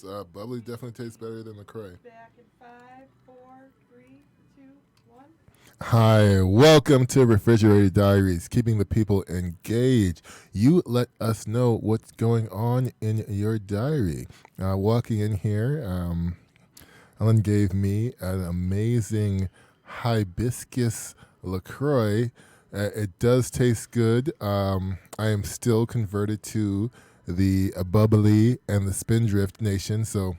Bubbly definitely tastes better than LaCroix. Back in 5, 4, 3, 2, 1. Hi, welcome to Refrigerated Diaries, keeping the people engaged. You let us know what's going on in your diary. Walking in here, Ellen gave me an amazing hibiscus LaCroix. It does taste good. I am still converted to the bubbly and the spindrift nation, so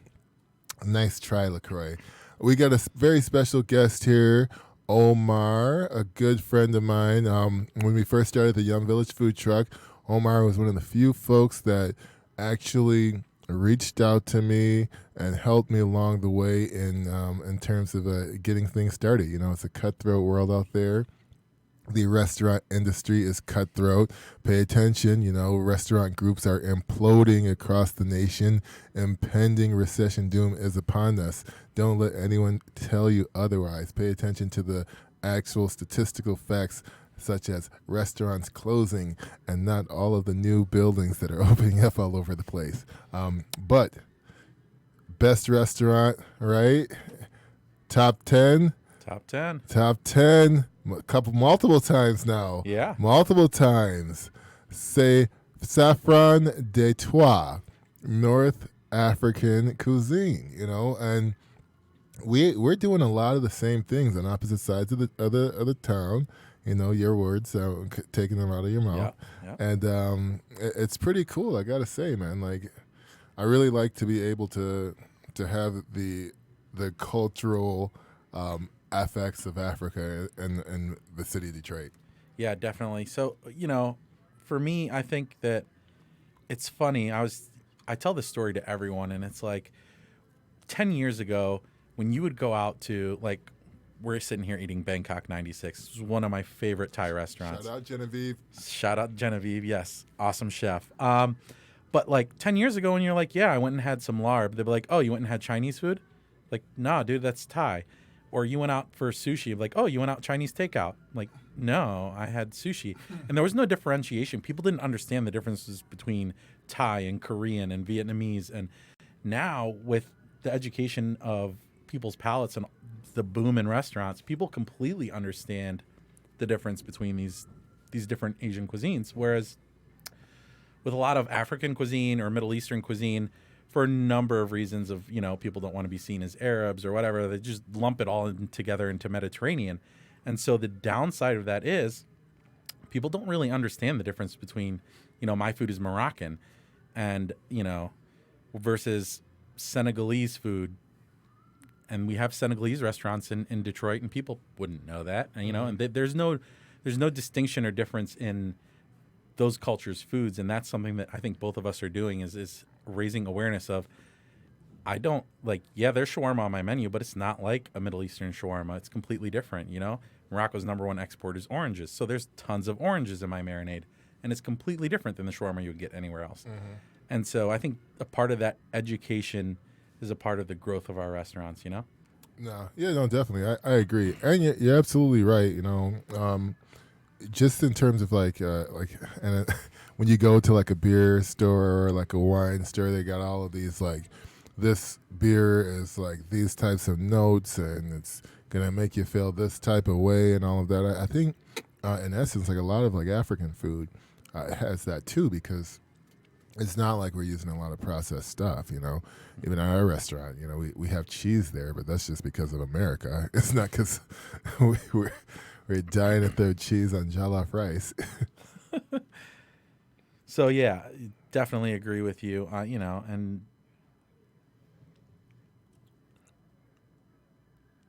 nice try, LaCroix. We got a very special guest here, Omar, a good friend of mine. When we first started the Young Village food truck, Omar was one of the few folks that actually reached out to me and helped me along the way in terms of getting things started. You know, it's a cutthroat world out there. The restaurant industry is cutthroat. Pay attention, you know, restaurant groups are imploding across the nation. Impending recession doom is upon us. Don't let anyone tell you otherwise. Pay attention to the actual statistical facts, such as restaurants closing and not all of the new buildings that are opening up all over the place. But best restaurant, right? Top 10? Top 10. Top 10. Multiple times now. Yeah. Multiple times. Say Saffron Detroit, North African cuisine, you know, and we're doing a lot of the same things on opposite sides of the town. You know, your words, taking them out of your mouth. Yeah. And it's pretty cool, I gotta say, man. Like, I really like to be able to have the cultural effects of Africa and the city of Detroit. Yeah, definitely. So, you know, for me, I think that it's funny. I tell this story to everyone, and it's like 10 years ago when you would go out to, like, we're sitting here eating Bangkok 96. This was one of my favorite Thai restaurants. Shout out Genevieve. Shout out Genevieve, yes. Awesome chef. But like 10 years ago when you're like, yeah, I went and had some larb, they'd be like, oh, you went and had Chinese food? Like, nah, dude, that's Thai. Or you went out for sushi, like, oh, you went out Chinese takeout. Like, no, I had sushi. And there was no differentiation. People didn't understand the differences between Thai and Korean and Vietnamese. And now with the education of people's palates and the boom in restaurants, people completely understand the difference between these different Asian cuisines. Whereas with a lot of African cuisine or Middle Eastern cuisine, for a number of reasons of, you know, people don't want to be seen as Arabs or whatever, they just lump it all together into Mediterranean. And so the downside of that is people don't really understand the difference between, you know, my food is Moroccan and, you know, versus Senegalese food. And we have Senegalese restaurants in Detroit, and people wouldn't know that. And, you know, and there's no distinction or difference in those cultures' foods. And that's something that I think both of us are doing is raising awareness of, I don't like, yeah, there's shawarma on my menu, but it's not like a Middle Eastern shawarma. It's completely different, you know? Morocco's number one export is oranges. So there's tons of oranges in my marinade, and it's completely different than the shawarma you would get anywhere else. Mm-hmm. And so I think a part of that education is a part of the growth of our restaurants, you know? No, yeah, no, definitely. I agree. And you're absolutely right, you know. Just in terms of like when you go to like a beer store or like a wine store, they got all of these like, this beer is like these types of notes and it's gonna make you feel this type of way and all of that. I think in essence, like a lot of like African food has that too, because it's not like we're using a lot of processed stuff, you know. Even at our restaurant, you know, we have cheese there, but that's just because of America. It's not because we're dying to throw cheese on jollof rice. So, yeah, definitely agree with you, you know, and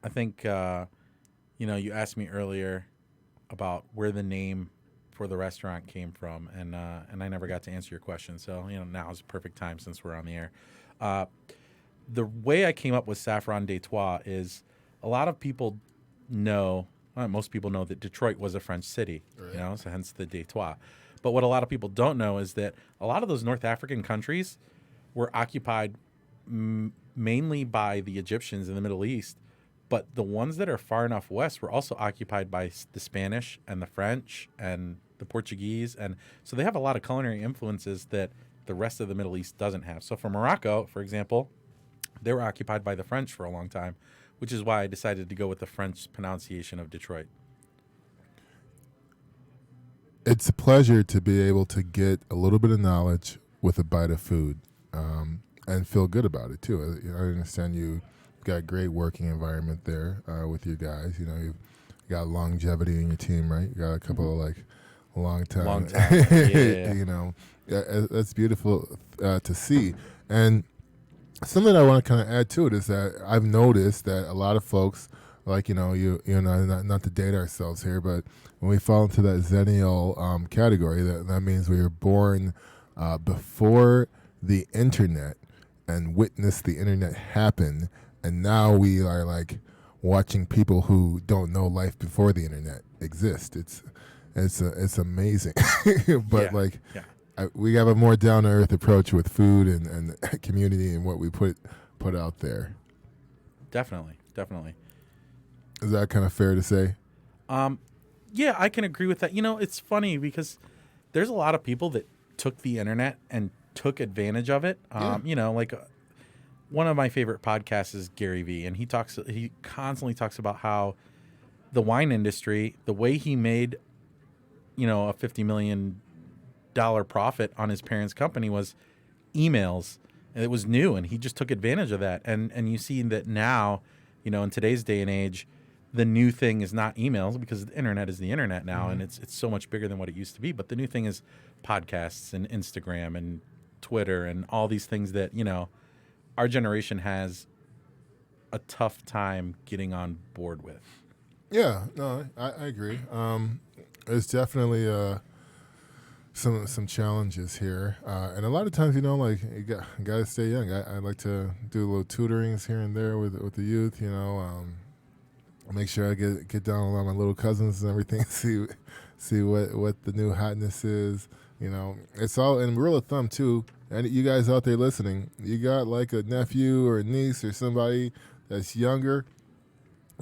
I think, you know, you asked me earlier about where the name for the restaurant came from, and I never got to answer your question. So, you know, now is a perfect time since we're on the air. The way I came up with Saffron Detroit is a lot of people know, most people know that Detroit was a French city, right. You know, so hence the Detroit. But what a lot of people don't know is that a lot of those North African countries were occupied mainly by the Egyptians in the Middle East, but the ones that are far enough west were also occupied by the Spanish and the French and the Portuguese. And so they have a lot of culinary influences that the rest of the Middle East doesn't have. So for Morocco, for example, They were occupied by the French for a long time, which is why I decided to go with the French pronunciation of Detroit. It's a pleasure to be able to get a little bit of knowledge with a bite of food, and feel good about it too. I understand you got a great working environment there with you guys. You've got longevity in your team, right? You got a couple of like long time. Yeah. That's beautiful to see. And something I want to kind of add to it is that I've noticed that a lot of folks, like you and I, not to date ourselves here, but when we fall into that Zennial category, that means we were born before the internet and witnessed the internet happen, and now we are like watching people who don't know life before the internet exist. It's amazing, but we have a more down to earth approach with food and community and what we put out there. Definitely. Is that kind of fair to say? Yeah, I can agree with that. It's funny because there's a lot of people that took the internet and took advantage of it. One of my favorite podcasts is Gary Vee, and he constantly talks about how the wine industry, the way he made, a $50 million profit on his parents' company was emails. And it was new, and he just took advantage of that. And you see that now, in today's day and age, the new thing is not emails, because the internet is the internet now, and it's so much bigger than what it used to be. But the new thing is podcasts and Instagram and Twitter and all these things that, our generation has a tough time getting on board with. Yeah, no, I agree. There's definitely some challenges here, and a lot of times, you got to stay young. I like to do little tutorings here and there with the youth. Make sure I get down a lot of my little cousins and everything. see what the new hotness is. It's all in rule of thumb too. And you guys out there listening, you got like a nephew or a niece or somebody that's younger,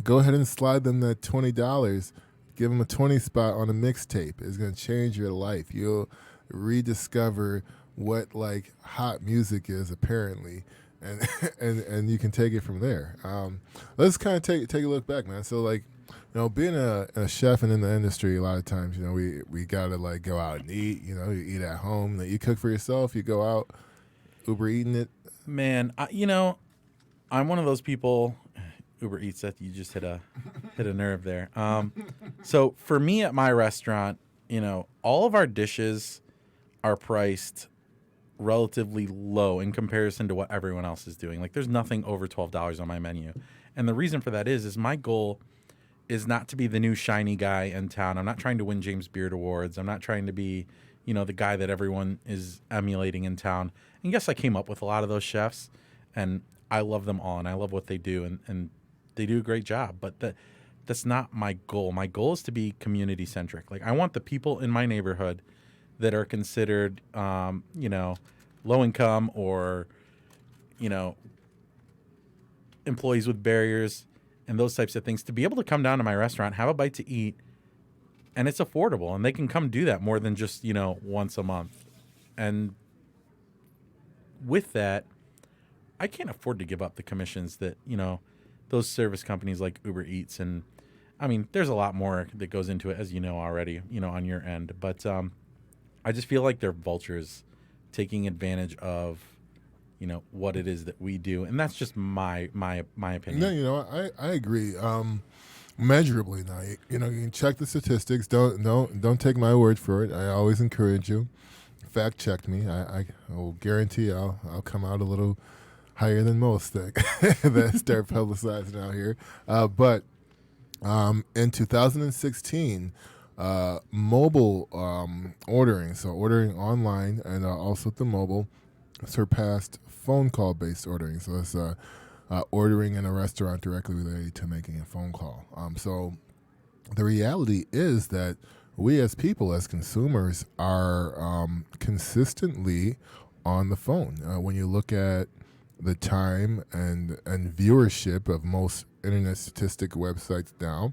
go ahead and slide them that $20. Give them a 20 spot on a mixtape. It's going to change your life. You'll rediscover what like hot music is, apparently, and you can take it from there. Let's kind of take a look back, man. So like, being a chef and in the industry, a lot of times, we gotta like go out and eat. You eat at home. You cook for yourself. You go out, Uber eating it. Man, I'm one of those people. Uber Eats, that you just hit a nerve there. So for me at my restaurant, all of our dishes are priced relatively low in comparison to what everyone else is doing. Like, there's nothing over $12 on my menu, and the reason for that is my goal is not to be the new shiny guy in town. I'm not trying to win James Beard Awards. I'm not trying to be, the guy that everyone is emulating in town. And yes, I came up with a lot of those chefs, and I love them all, and I love what they do, and they do a great job. But that's not my goal. My goal is to be community centric. Like, I want the people in my neighborhood that are considered, low income or, employees with barriers and those types of things, to be able to come down to my restaurant, have a bite to eat, and it's affordable, and they can come do that more than just, once a month. And with that, I can't afford to give up the commissions that, those service companies like Uber Eats, and I mean, there's a lot more that goes into it, as you know already, on your end. But I just feel like they're vultures taking advantage of, what it is that we do, and that's just my opinion. No, I agree. Measurably, now, you can check the statistics. Don't take my word for it. I always encourage you. Fact check me. I will guarantee I'll come out a little higher than most that start publicizing out here. But in 2016, mobile ordering, so ordering online and also through mobile, surpassed phone call based ordering. So it's ordering in a restaurant directly related to making a phone call. So the reality is that we as people, as consumers, are consistently on the phone. When you look at the time and viewership of most internet statistic websites now,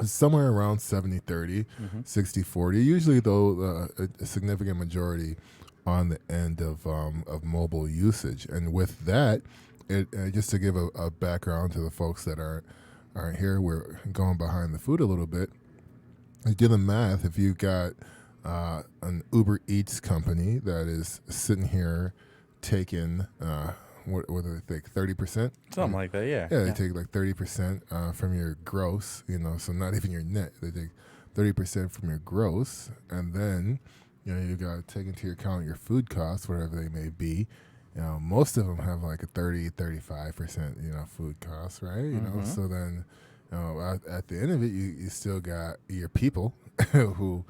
it's somewhere around 70-30, 60-40. Usually, though, a significant majority on the end of mobile usage. And with that, it just to give a background to the folks that aren't here, we're going behind the food a little bit. You do the math. If you've got an Uber Eats company that is sitting here taking what do they take, 30%? Something like that, yeah. Yeah, they take like 30% from your gross. So not even your net. They take 30% from your gross, and then you got to take into account your food costs, whatever they may be. Most of them have like a 35% food costs, right? So then at the end of it, you still got your people who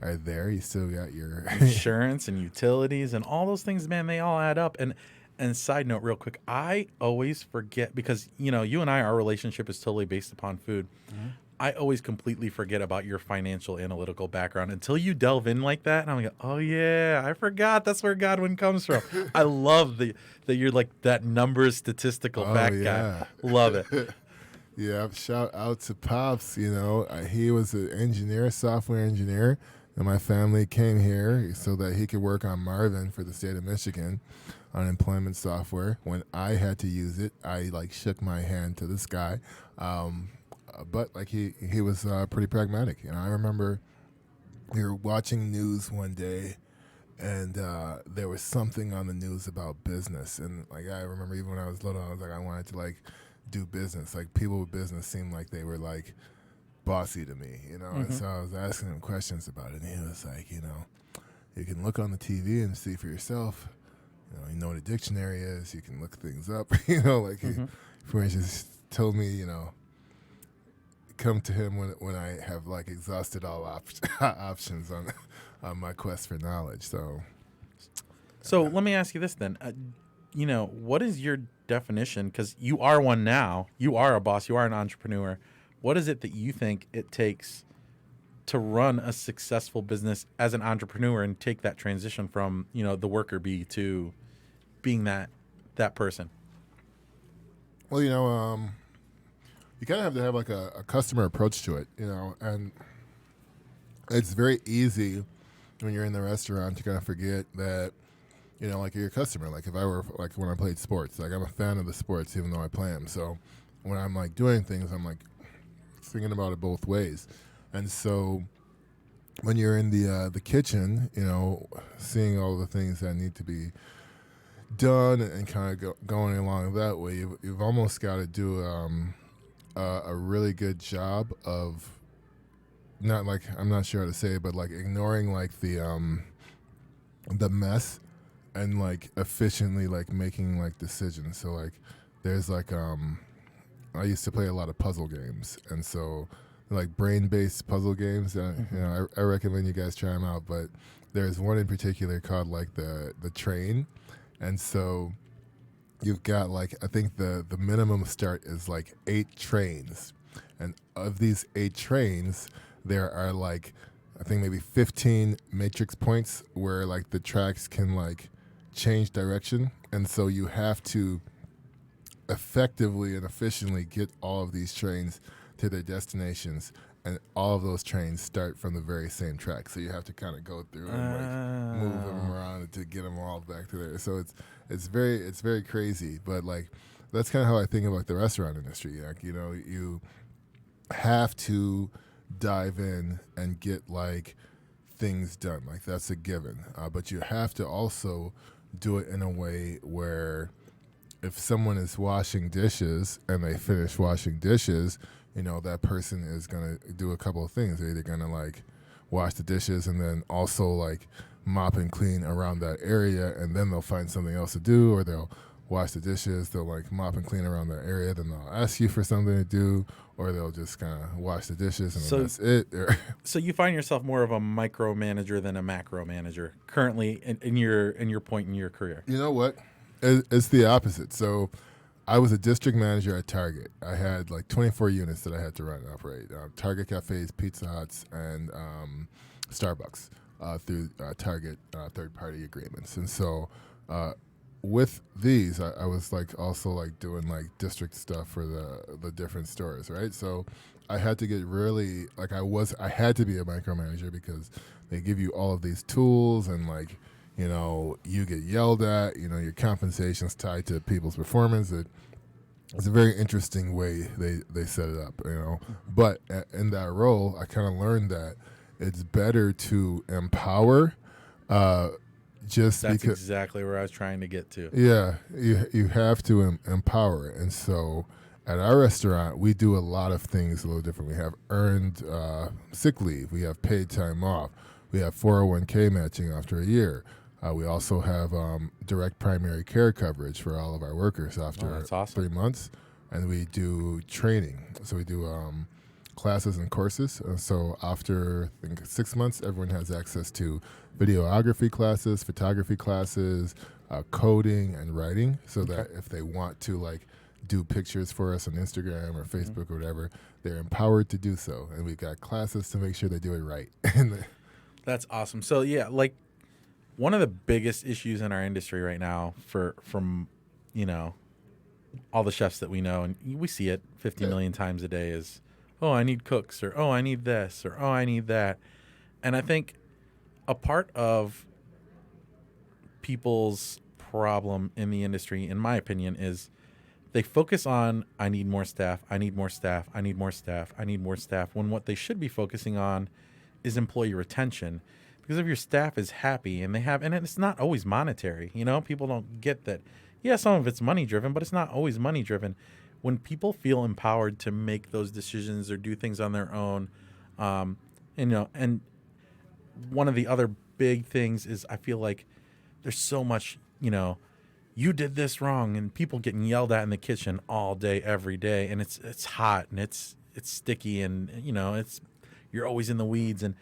are there. You still got your Insurance and utilities and all those things, man, they all add up. And side note, real quick, I always forget because you and I, our relationship is totally based upon food. I always completely forget about your financial analytical background until you delve in like that, and I'm like, oh yeah, I forgot that's where Godwin comes from. I love that you're like that numbers statistical fact guy. Love it. Yeah, shout out to Pops. He was an engineer, software engineer, and my family came here so that he could work on Marvin for the state of Michigan on employment software. When I had to use it, I shook my hand to this guy. But he was pretty pragmatic. I remember we were watching news one day, and there was something on the news about business, and I remember even when I was little, I was like, I wanted to do business. People with business seemed like they were bossy to me, And so I was asking him questions about it, and he was like, you can look on the TV and see for yourself. You know what a dictionary is. You can look things up. He, for instance, told me, come to him when I have exhausted all options on my quest for knowledge. So let me ask you this then. What is your definition? Because you are one now. You are a boss. You are an entrepreneur. What is it that you think it takes to run a successful business as an entrepreneur and take that transition from the worker bee to being that person? Well, you kind of have to have a customer approach to it, and it's very easy when you're in the restaurant to kind of forget that, you're a customer. If I were when I played sports, I'm a fan of the sports even though I play them. So when I'm doing things, I'm thinking about it both ways. And so when you're in the kitchen, seeing all the things that need to be done and kind of going along that way, you've almost got to do a really good job of not I'm not sure how to say it, but ignoring the mess and efficiently making decisions. So there's I used to play a lot of puzzle games, and so brain-based puzzle games. I recommend you guys try them out. But there's one in particular called the train, and so you've got I think the minimum start is 8 trains, and of these 8 trains, there are I think maybe 15 matrix points where the tracks can change direction, and so you have to effectively and efficiently get all of these trains to their destinations, and all of those trains start from the very same track. So you have to kind of go through and move them around to get them all back to there. So it's very crazy, but that's kind of how I think about the restaurant industry. You have to dive in and get things done. That's a given. But you have to also do it in a way where if someone is washing dishes and they finish washing dishes, that person is going to do a couple of things. They're either going to wash the dishes and then also mop and clean around that area, and then they'll find something else to do, or they'll wash the dishes, they'll mop and clean around that area, then they'll ask you for something to do, or they'll just kind of wash the dishes and then that's it. So you find yourself more of a micromanager than a macro manager currently in your point in your career. You know what? It's the opposite. So I was a district manager at Target. I had 24 units that I had to run and operate. Target cafes, Pizza Huts, and Starbucks through Target third-party agreements. And so with these, I was also doing district stuff for the different stores, right? So I had to get really I had to be a micromanager because they give you all of these tools and you get yelled at. Your compensation's tied to people's performance. It's a very interesting way they set it up. But in that role, I kind of learned that it's better to empower. Just That's because, exactly where I was trying to get to. yeah, you have to empower. And so at our restaurant, we do a lot of things a little different. We have earned sick leave. We have paid time off. We have 401k matching after a year. We also have direct primary care coverage for all of our workers after that's awesome. 3 months. And we do training. So we do classes and courses. And so after, I think, 6 months, everyone has access to videography classes, photography classes, coding, and writing. So that if they want to, do pictures for us on Instagram or Facebook or whatever, they're empowered to do so. And we've got classes to make sure they do it right. That's awesome. So, yeah, one of the biggest issues in our industry right now from all the chefs that we know, and we see it 50 million times a day, is, oh, I need cooks, or, oh, I need this, or, oh, I need that. And I think a part of people's problem in the industry, in my opinion, is they focus on, I need more staff, I need more staff, I need more staff, I need more staff, when what they should be focusing on is employee retention. Because if your staff is happy and it's not always monetary, people don't get that. Yeah, some of it's money driven, but it's not always money driven. When people feel empowered to make those decisions or do things on their own, and one of the other big things is, I feel like there's so much, you did this wrong, and people getting yelled at in the kitchen all day, every day, and it's hot and it's sticky, and you're always in the weeds, and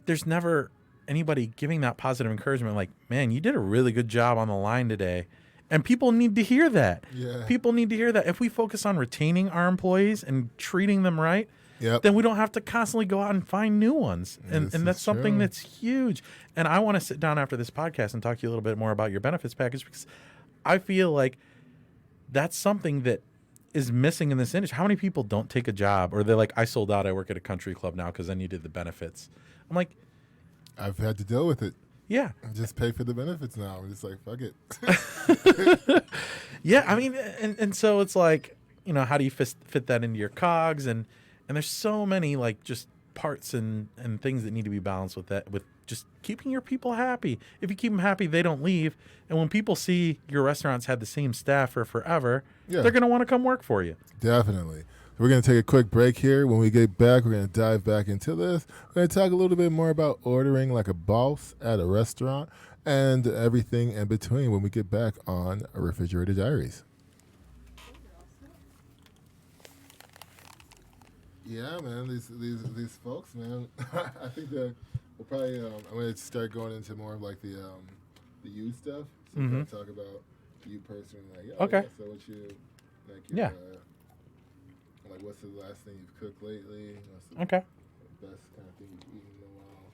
there's never anybody giving that positive encouragement, like, man, you did a really good job on the line today. And people need to hear that. Yeah. People need to hear that. If we focus on retaining our employees and treating them right, then we don't have to constantly go out and find new ones. And that's something that's huge. And I want to sit down after this podcast and talk to you a little bit more about your benefits package, because I feel like that's something that is missing in this industry. How many people don't take a job, or they're like, I sold out, I work at a country club now because I needed the benefits. I'm like, I've had to deal with it. Yeah. Just pay for the benefits now. I'm just like, fuck it. Yeah, I mean, and so it's like, how do you fit that into your cogs? And there's so many, just parts and things that need to be balanced with that, with just keeping your people happy. If you keep them happy, they don't leave. And when people see your restaurants had the same staff for forever, they're going to want to come work for you. Definitely. We're going to take a quick break here. When we get back, we're going to dive back into this. We're going to talk a little bit more about ordering like a boss at a restaurant and everything in between when we get back on Refrigerated Diaries. Yeah, man, these folks, man. I think that we'll probably I'm going to start going into more of like the you stuff. So we're going to talk about you personally, Okay. So what you like? Like, what's the last thing you've cooked lately? What's the best kind of thing you've eaten in a while?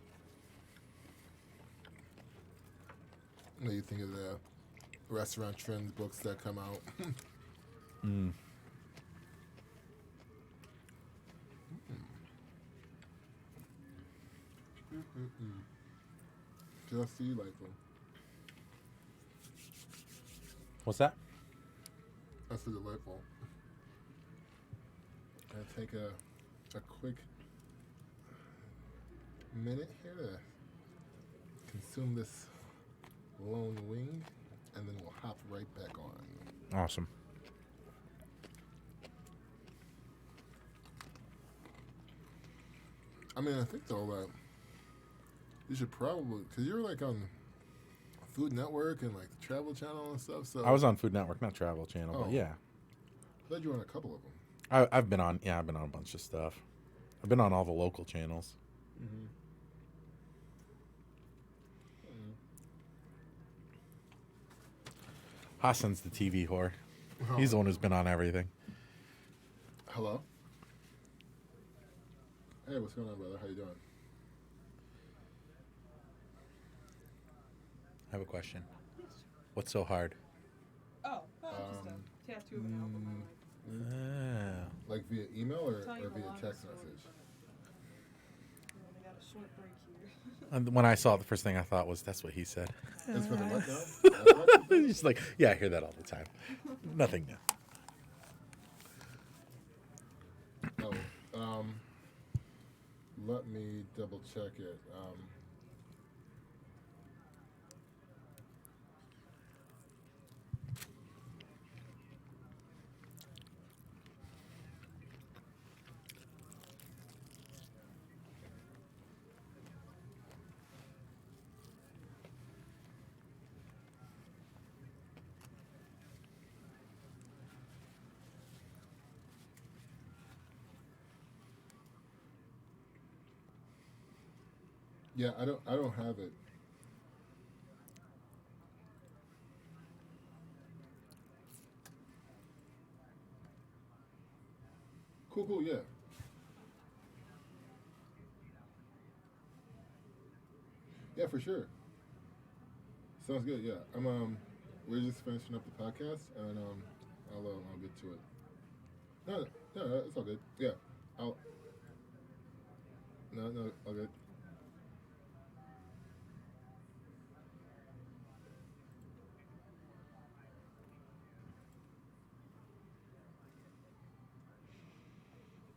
What do you think of the restaurant trends books that come out? Just delightful. What's that? That's delightful. I'll take a quick minute here to consume this lone wing, and then we'll hop right back on. Awesome. I mean, I think though that you should probably, because you're like on Food Network and like the Travel Channel and stuff. So I was on Food Network, not Travel Channel, but yeah. I thought you were on a couple of them. I've been on a bunch of stuff. I've been on all the local channels. Mm-hmm. Hassan's the TV whore. Oh. He's the one who's been on everything. Hello? Hey, what's going on, brother? How you doing? I have a question. What's so hard? Just a tattoo of an album on my leg. Ah. Like via email or Tell you via how long text this was. message? And then I got a short break here. And when I saw it, the first thing I thought was, "That's what he said." That's for the what now? He's like, "Yeah, I hear that all the time." Nothing new. Oh, let me double check it. Yeah, I don't have it. Cool, cool, yeah. Yeah, for sure. Sounds good, yeah. We're just finishing up the podcast, and I'll get to it. No, no, it's all good. Yeah, I'll no, all good.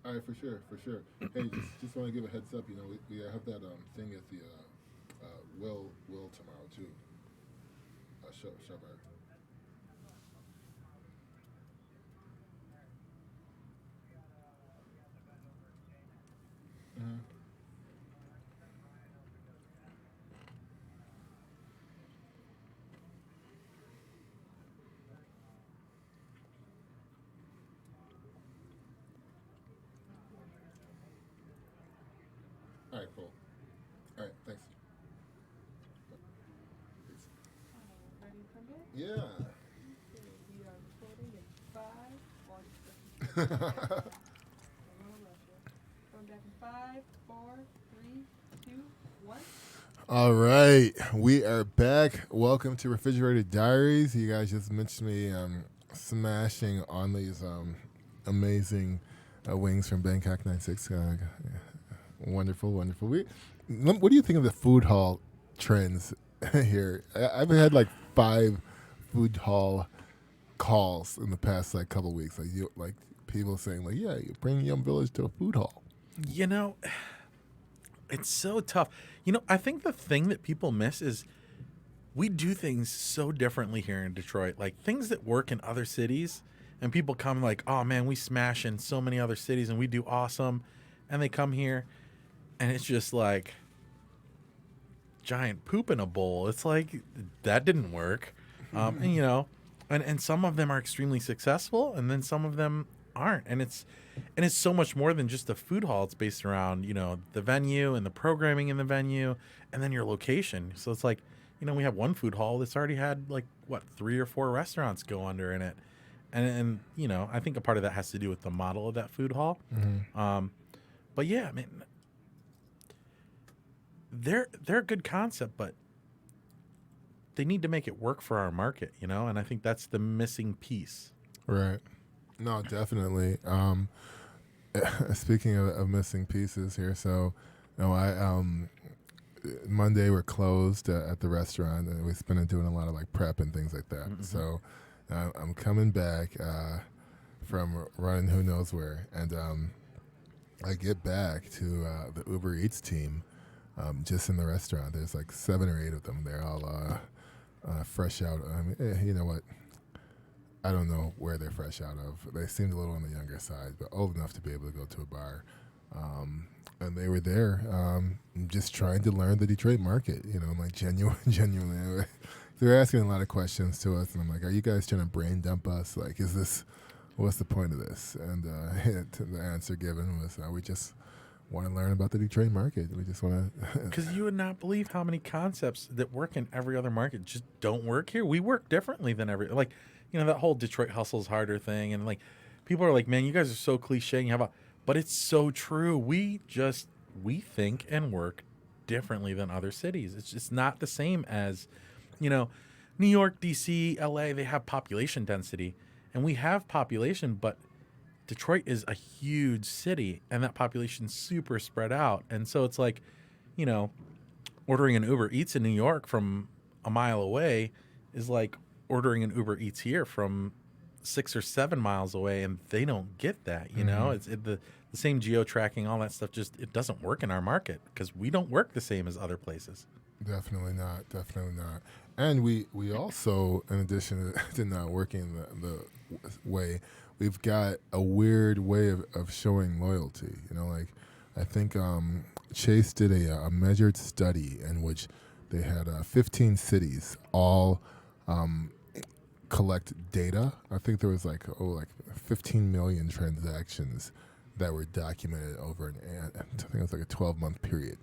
All right, for sure, for sure. Hey, just want to give a heads up. You know, we have that thing at the Will tomorrow too. Shop art. Mm-hmm. All right, cool. All right, thanks. Ready to come back? Yeah. Okay, we are recording in 5. Well, we're gonna rush it. Coming back in 5, 4, 3, 2, 1. All right, we are back. Welcome to Refrigerated Diaries. You guys just mentioned me smashing on these amazing wings from Bangkok 96. Wonderful, wonderful. What do you think of the food hall trends here? I've had like 5 food hall calls in the past like couple weeks. Like people saying like, yeah, you bring Yum Village to a food hall. You know, it's so tough. You know, I think the thing that people miss is we do things so differently here in Detroit. Like things that work in other cities, and people come like, "Oh man, we smash in so many other cities and we do awesome," and they come here, and it's just like giant poop in a bowl. It's like that didn't work, and you know, and some of them are extremely successful, and then some of them aren't, and it's so much more than just a food hall. It's based around, you know, the venue and the programming in the venue, and then your location. So it's like, you know, we have one food hall that's already had like what 3 or 4 restaurants go under in it, and you know, I think a part of that has to do with the model of that food hall. But yeah, I mean, they're a good concept, but they need to make it work for our market, you know, and I think that's the missing piece. Right. No, definitely. Speaking of missing pieces here, so no, Monday we're closed at the restaurant, and we've been doing a lot of like prep and things like that. Mm-hmm. So I'm coming back from running who knows where, and I get back to the Uber Eats team just in the restaurant. There's like 7 or 8 of them. They're all fresh out. You know what? I don't know where they're fresh out of. They seemed a little on the younger side, but old enough to be able to go to a bar. And they were there just trying to learn the Detroit market, you know, like genuinely. They were asking a lot of questions to us, and I'm like, are you guys trying to brain dump us? Like, what's the point of this? And the answer given was, we just want to learn about the Detroit market. We just want to. Because you would not believe how many concepts that work in every other market just don't work here. We work differently than like, you know, that whole Detroit hustles harder thing, and like people are like, man, you guys are so cliche. And you have but it's so true. We think and work differently than other cities. It's just not the same as, you know, New York, DC, LA. They have population density, and we have population, but Detroit is a huge city, and that population's super spread out. And so it's like, you know, ordering an Uber Eats in New York from a mile away is like ordering an Uber Eats here from 6 or 7 miles away, and they don't get that. You know, the same geo tracking, all that stuff. Just it doesn't work in our market because we don't work the same as other places. Definitely not. Definitely not. And we also, in addition to not working the way, we've got a weird way of showing loyalty. You know, like I think Chase did a measured study in which they had 15 cities all collect data. I think there was like 15 million transactions that were documented over I think it was like a 12-month period.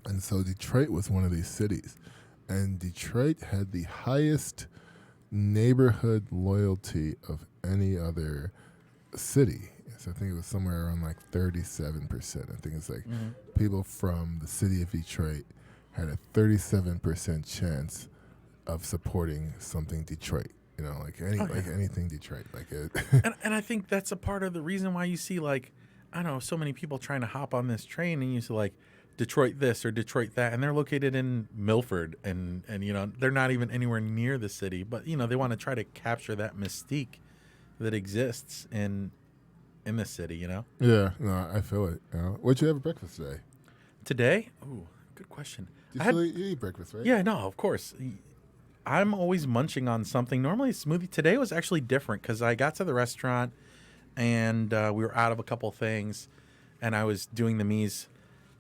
And so Detroit was one of these cities. And Detroit had the highest neighborhood loyalty of any other city. So I think it was somewhere around like 37%. I think it's like people from the city of Detroit had a 37% chance of supporting something Detroit. You know, like anything Detroit. Like it. And I think that's a part of the reason why you see, like, I don't know, so many people trying to hop on this train, and you see like Detroit this or Detroit that, and they're located in Milford, and you know, they're not even anywhere near the city, but you know, they want to try to capture that mystique that exists in the city, you know. Yeah, no, I feel it. You know? What'd you have for breakfast today? Today, ooh, good question. You eat breakfast, right? Yeah, no, of course. I'm always munching on something. Normally a smoothie. Today was actually different because I got to the restaurant and we were out of a couple things, and I was doing the mise.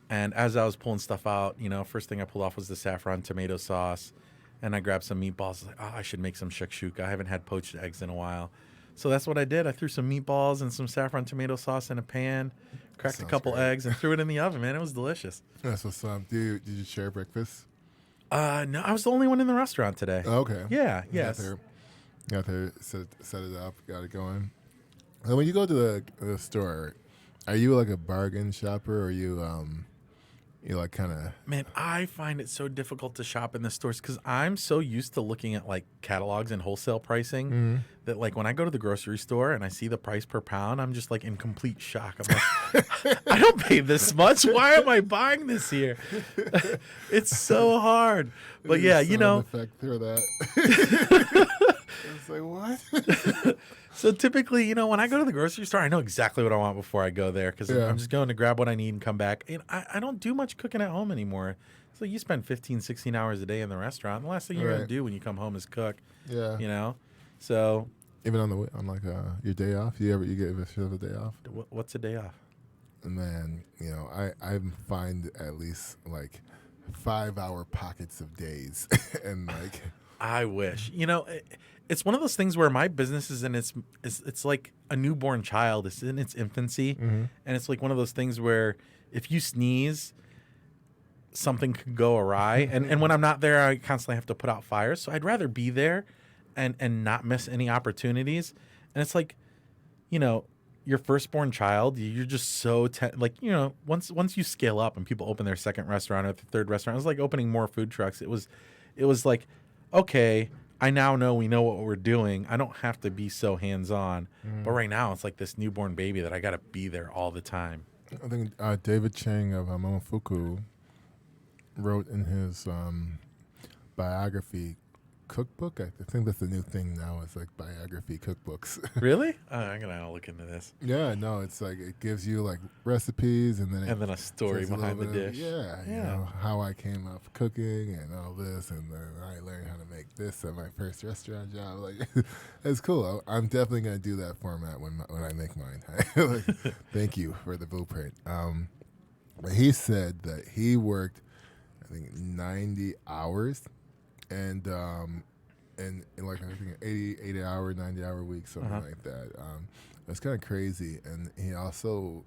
And as I was pulling stuff out, you know, first thing I pulled off was the saffron tomato sauce, and I grabbed some meatballs. I was like, oh, I should make some shakshuka. I haven't had poached eggs in a while. So that's what I did. I threw some meatballs and some saffron tomato sauce in a pan, cracked a couple eggs, and threw it in the oven, man. It was delicious. That's what's up. Did you share breakfast? No, I was the only one in the restaurant today. Oh, okay. Yeah, yes. Got there, set it up, got it going. And when you go to the store, are you like a bargain shopper, or you like kind of? Man, I find it so difficult to shop in the stores because I'm so used to looking at like catalogs and wholesale pricing that like when I go to the grocery store and I see the price per pound, I'm just like in complete shock. I'm like, I don't pay this much. Why am I buying this here? It's so hard. But yeah, you know. Effect through that. It's like, what? So typically, you know, when I go to the grocery store, I know exactly what I want before I go there because I'm just going to grab what I need and come back. And I don't do much cooking at home anymore. So you spend 15, 16 hours a day in the restaurant. The last thing you're going to do when you come home is cook. Yeah. You know? So. Even on like your day off? You give yourself a day off? What's a day off? Man, you know, I find at least like 5-hour pockets of days. And like. I wish. You know, it's one of those things where my business is in it's like a newborn child. It's in its infancy. And it's like one of those things where if you sneeze, something could go awry. And when I'm not there, I constantly have to put out fires. So I'd rather be there and not miss any opportunities. And it's like, you know, your firstborn child, you're just so like, you know, once you scale up and people open their second restaurant or the third restaurant, it was like opening more food trucks. It was like, okay, I now know we know what we're doing. I don't have to be so hands-on. But right now, it's like this newborn baby that I got to be there all the time. I think David Chang of Momofuku wrote in his biography cookbook. I think that's the new thing now. It's like biography cookbooks. Really? I'm gonna look into this. Yeah, no, it's like it gives you like recipes and then a story behind the dish. You know, how I came up cooking and all this, and then I learned how to make this at my first restaurant job. Like, it's cool. I'm definitely gonna do that format when I make mine. Like, thank you for the blueprint. But he said that he worked, I think, 90 hours. And like I think 80-hour, 90-hour week, something like that. It's kind of crazy. And he also,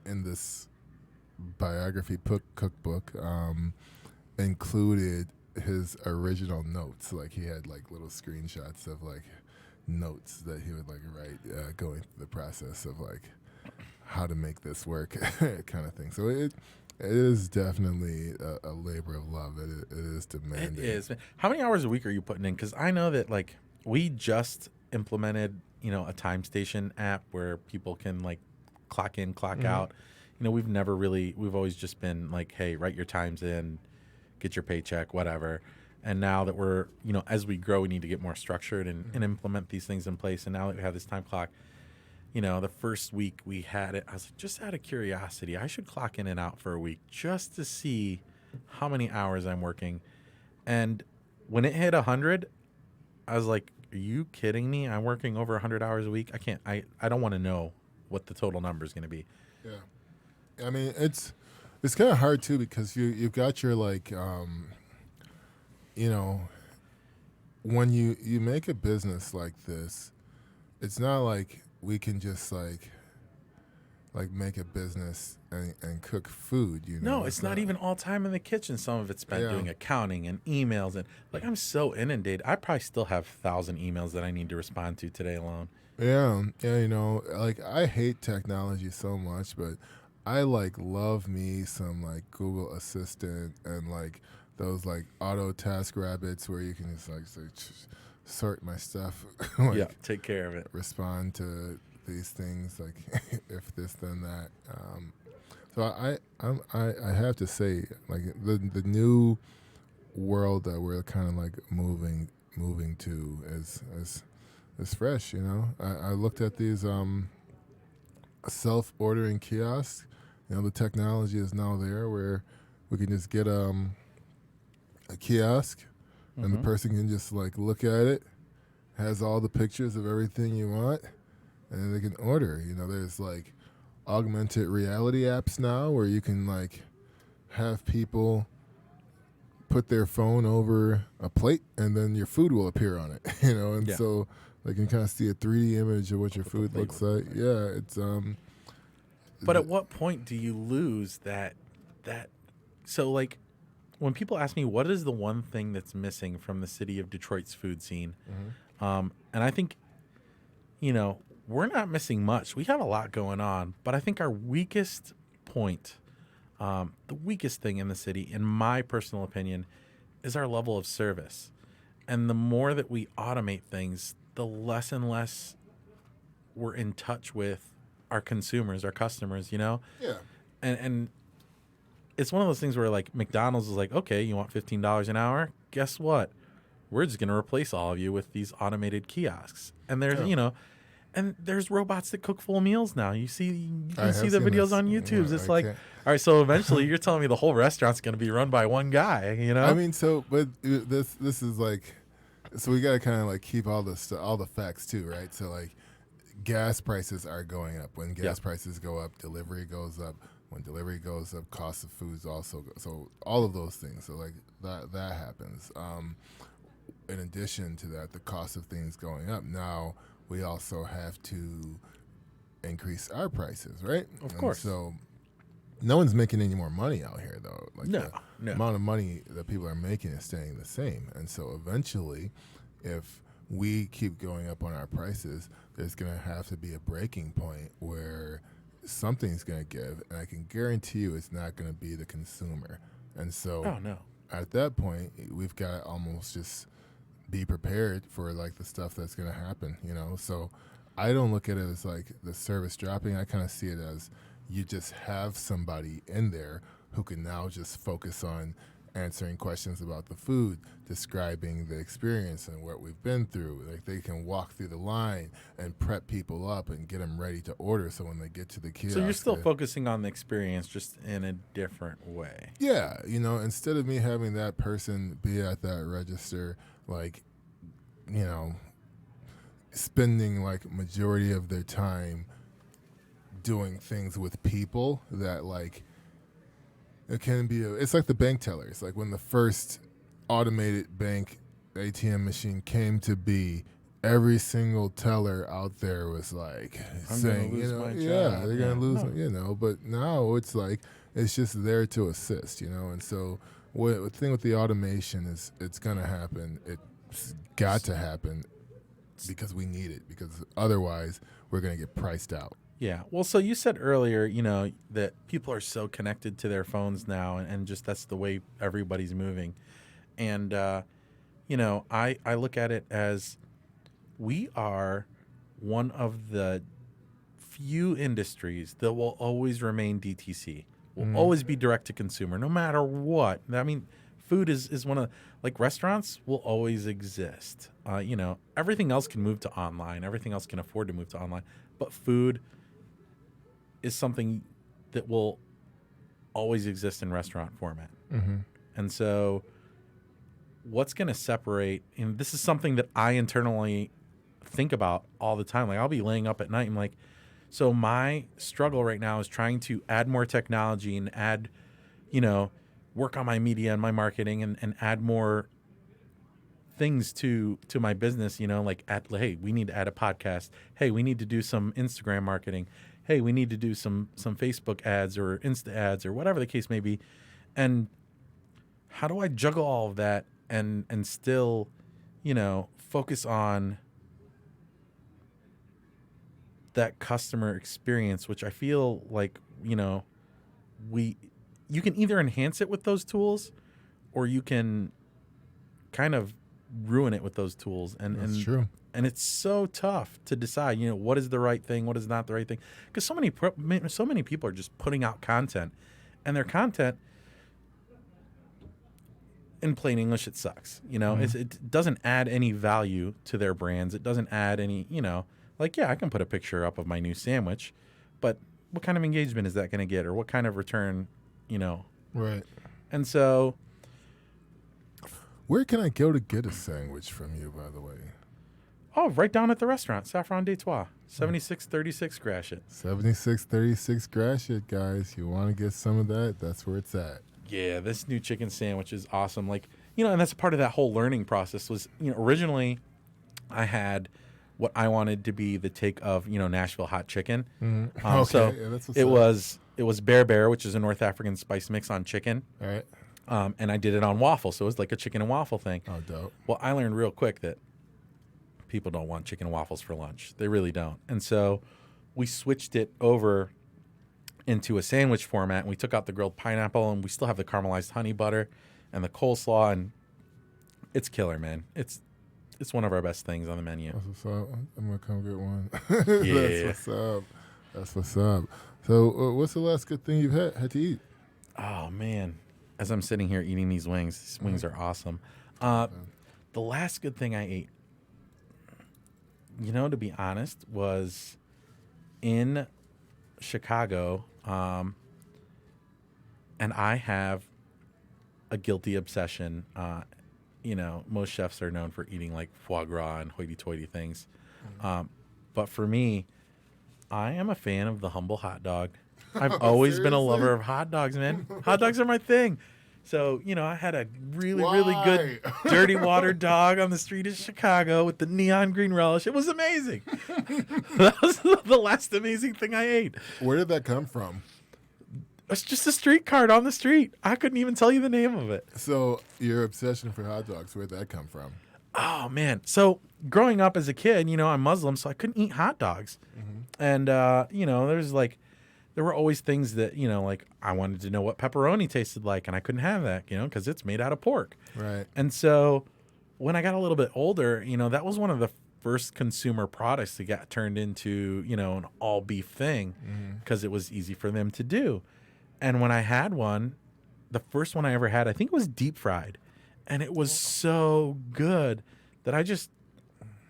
in this biography cookbook, included his original notes. Like he had like little screenshots of like notes that he would like write going through the process of like how to make this work, kind of thing. So it is definitely a labor of love. It is demanding. It is. How many hours a week are you putting in? Because I know that like we just implemented, you know, a time station app where people can like clock in, clock out. we've always just been like, hey, write your times in, get your paycheck, whatever. And now that we're, as we grow, we need to get more structured and implement these things in place. And now that we have this time clock, the first week we had it, I was like, just out of curiosity, I should clock in and out for a week just to see how many hours I'm working. And when it hit 100, I was like, are you kidding me? I'm working over 100 hours a week. I don't want to know what the total number is going to be. Yeah. I mean, it's kind of hard too, because you've got your like, when you make a business like this, it's not like we can just like make a business and cook food, No, it's not even all time in the kitchen. Some of it's spent doing accounting and emails, and like I'm so inundated. I probably still have 1,000 emails that I need to respond to today alone. Yeah, like I hate technology so much, but I like love me some like Google Assistant and like those like auto task rabbits where you can just like sort my stuff, like take care of it. Respond to these things like if this then that. So I have to say, like the new world that we're kind of like moving to is fresh. I looked at these self-ordering kiosks. The technology is now there where we can just get a kiosk and the person can just like look at it, has all the pictures of everything you want, and then they can order. There's like augmented reality apps now where you can like have people put their phone over a plate and then your food will appear on it, so they can kind of see a 3D image of what your food looks like. Yeah, it's But at what point do you lose that so like when people ask me what is the one thing that's missing from the city of Detroit's food scene, and I think we're not missing much. We have a lot going on, but I think our weakest point, the weakest thing in the city, in my personal opinion, is our level of service. And the more that we automate things, the less and less we're in touch with our consumers, our customers, Yeah. And it's one of those things where like McDonald's is like, okay, you want $15 an hour? Guess what? We're just going to replace all of you with these automated kiosks. And there's, and there's robots that cook full meals now. You can see the videos on YouTube. It's like, all right, so eventually you're telling me the whole restaurant's going to be run by one guy, I mean, but this is like, so we got to kind of like keep all the facts too, right? So like gas prices are going up. When gas prices go up, delivery goes up. When delivery goes up, cost of foods also go. So all of those things. So like that happens. In addition to that, the cost of things going up. Now we also have to increase our prices, right? Of course. So no one's making any more money out here, though. Like no. The amount of money that people are making is staying the same. And so eventually, if we keep going up on our prices, there's going to have to be a breaking point where something's going to give. And I can guarantee you it's not going to be the consumer. And so at that point, we've got to almost just be prepared for like the stuff that's going to happen, So I don't look at it as like the service dropping. I kind of see it as you just have somebody in there who can now just focus on answering questions about the food, describing the experience and what we've been through. Like they can walk through the line and prep people up and get them ready to order. So when they get to the kiosk, so you're still focusing on the experience, just in a different way. Yeah, instead of me having that person be at that register, like, spending like majority of their time doing things with people that like it can be it's like the bank tellers. Like when the first automated bank ATM machine came to be, every single teller out there was like saying, they're gonna lose but now it's like it's just there to assist, and so the thing with the automation is it's gonna happen. It's got to happen because we need it, because otherwise we're gonna get priced out. Yeah. Well, so you said earlier, that people are so connected to their phones now, and just that's the way everybody's moving. And, I look at it as we are one of the few industries that will always remain DTC. Will always be direct to consumer, no matter what. I mean, food is one of, like, restaurants will always exist. Everything else can move to online. Everything else can afford to move to online. But food is something that will always exist in restaurant format. And so what's going to separate, and this is something that I internally think about all the time. Like, I'll be laying up at night and like, so my struggle right now is trying to add more technology and add, work on my media and my marketing and add more things to my business, like hey, we need to add a podcast. Hey, we need to do some Instagram marketing. Hey, we need to do some Facebook ads or Insta ads or whatever the case may be. And how do I juggle all of that and still, focus on that customer experience, which I feel like, you can either enhance it with those tools or you can kind of ruin it with those tools. That's true. And it's so tough to decide, what is the right thing, what is not the right thing. Because so many people are just putting out content, and their content, in plain English, it sucks. It doesn't add any value to their brands. It doesn't add any, like, yeah, I can put a picture up of my new sandwich, but what kind of engagement is that going to get, or what kind of return, Right. And so, where can I go to get a sandwich from you, by the way? Oh, right down at the restaurant, Saffron Detroit, 7636 Gratiot. 7636 Gratiot, guys. You want to get some of that? That's where it's at. Yeah, this new chicken sandwich is awesome. Like, and that's part of that whole learning process was, originally I had what I wanted to be the take of, Nashville hot chicken. Okay, So yeah, that's what's it up. was Bear, which is a North African spice mix on chicken. All right. And I did it on waffle, so it was like a chicken and waffle thing. Oh, dope. Well, I learned real quick that people don't want chicken and waffles for lunch. They really don't. And so we switched it over into a sandwich format, and we took out the grilled pineapple, and we still have the caramelized honey butter and the coleslaw, and it's killer, man. It's one of our best things on the menu. That's what's up. I'm going to come get one. Yeah. That's what's up. So what's the last good thing you've had to eat? Oh, man. As I'm sitting here eating these wings are awesome. The last good thing I ate, to be honest, was in Chicago, and I have a guilty obsession. Most chefs are known for eating like foie gras and hoity-toity things. But for me, I am a fan of the humble hot dog. I've always been a lover of hot dogs, man. Hot dogs are my thing. So, I had a really good dirty water dog on the street of Chicago with the neon green relish. It was amazing. That was the last amazing thing I ate. Where did that come from? It's just a street cart on the street. I couldn't even tell you the name of it. So your obsession for hot dogs, where'd that come from? Oh, man. So growing up as a kid, I'm Muslim, so I couldn't eat hot dogs. And, there were always things that, like I wanted to know what pepperoni tasted like, and I couldn't have that, because it's made out of pork. Right. And so when I got a little bit older, that was one of the first consumer products that got turned into, an all beef thing because it was easy for them to do. And when I had one, the first one I ever had, I think it was deep fried, and it was so good that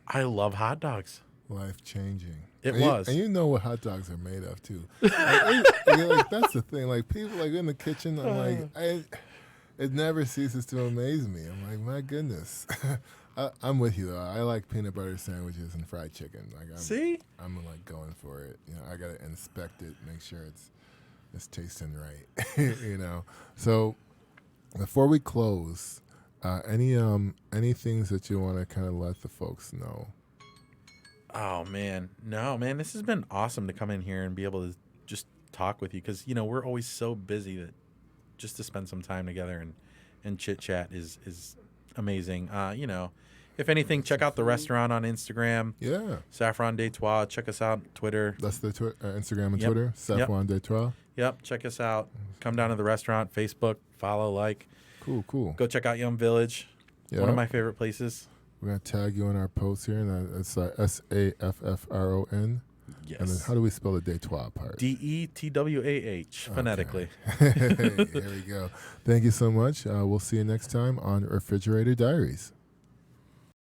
I love hot dogs. Life changing. It was. And you know what hot dogs are made of, too. Like, that's the thing. Like, people, like, in the kitchen, I'm like, it never ceases to amaze me. I'm like, my goodness. I'm with you, though. I like peanut butter sandwiches and fried chicken. Like, I'm like, going for it. I got to inspect it, make sure it's tasting right, So, before we close, any things that you want to kind of let the folks know? Oh, man. No, man, this has been awesome to come in here and be able to just talk with you because, we're always so busy that just to spend some time together and chit-chat is amazing. If anything, check out the restaurant on Instagram. Yeah. Saffron Detroit. Check us out on Twitter. That's the Instagram and Twitter, Saffron Detroit. Yep, check us out. Come down to the restaurant, Facebook, follow, like. Cool. Go check out Yum Village, one of my favorite places. We're going to tag you in our post here, and it's SAFFRON. And then Yes. how do we spell the Detroit part? DETWAH, phonetically. There we go. Thank you so much. We'll see you next time on Refrigerator Diaries.